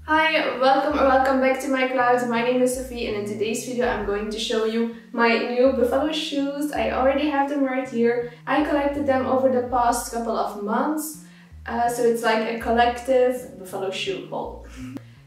Hi, welcome back to my cloud. My name is Sophie and in today's video I'm going to show you my new Buffalo shoes. I already have them right here. I collected them over the past couple of months, so it's like a collective Buffalo shoe haul.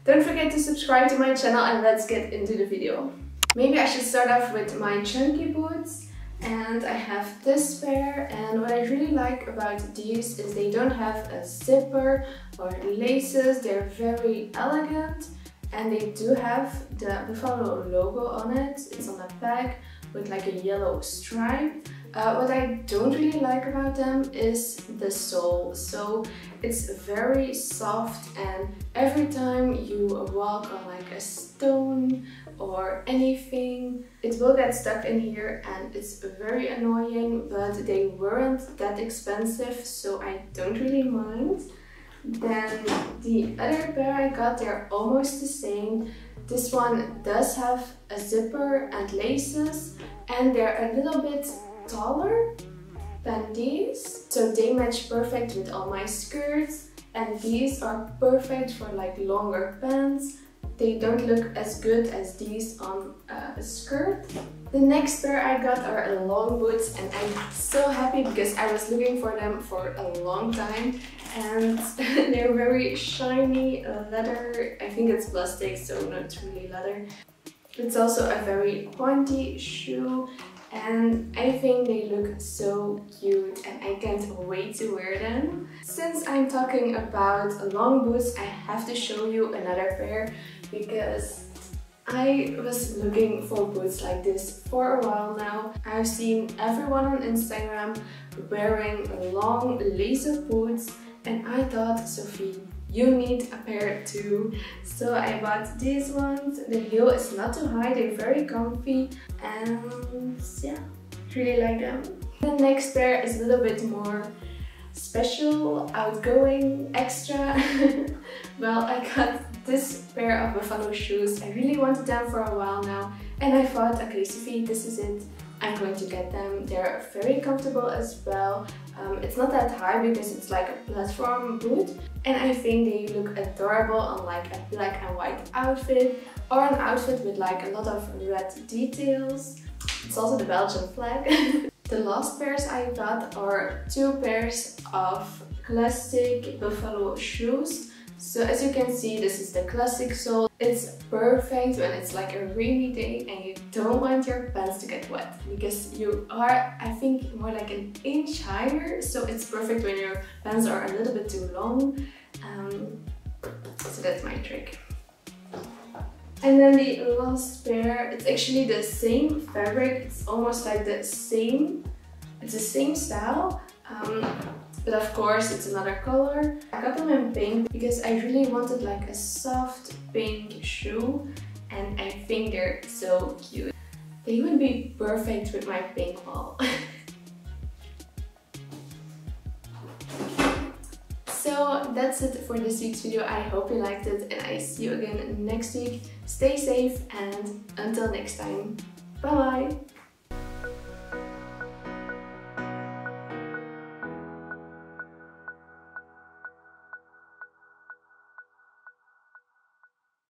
Don't forget to subscribe to my channel and let's get into the video. Maybe I should start off with my chunky boots. And I have this pair, and what I really like about these is they don't have a zipper or laces. They're very elegant and they do have the Buffalo logo on it. It's on the back with like a yellow stripe. What I don't really like about them is the sole. So it's very soft and every time you walk on like a stone or anything, it will get stuck in here and it's very annoying, but they weren't that expensive, so I don't really mind. Then the other pair I got, they're almost the same. This one does have a zipper and laces and they're a little bit taller than these, so they match perfect with all my skirts, and these are perfect for like longer pants. They don't look as good as these on a skirt. The next pair I got are long boots and I'm so happy because I was looking for them for a long time, and they're very shiny leather. I think it's plastic, so not really leather. It's also a very pointy shoe and I think they look so cute and I can't wait to wear them. Since I'm talking about long boots, I have to show you another pair because I was looking for boots like this for a while now. I've seen everyone on Instagram wearing long lace-up boots and I thought, Sophie, you need a pair too. So I bought these ones. The heel is not too high, they're very comfy and yeah, really like them. The next pair is a little bit more special, outgoing, extra. Well, I got this pair of Buffalo shoes. I really wanted them for a while now and I thought, okay Sophie, this is it. I'm going to get them. They're very comfortable as well. It's not that high because it's like a platform boot, and I think they look adorable on like a black and white outfit or an outfit with like a lot of red details. It's also the Belgian flag. The last pairs I got are two pairs of classic Buffalo shoes. So as you can see, this is the classic sole. It's perfect when it's like a rainy day and you don't want your pants to get wet because you are, I think, more like an inch higher, so it's perfect when your pants are a little bit too long. So that's my trick. And then the last pair, it's actually the same fabric, it's almost like the same style. But of course it's another color. I got them in pink because I really wanted like a soft pink shoe and I think they're so cute. They would be perfect with my pink wall. So that's it for this week's video. I hope you liked it and I see you again next week. Stay safe and until next time. Bye bye!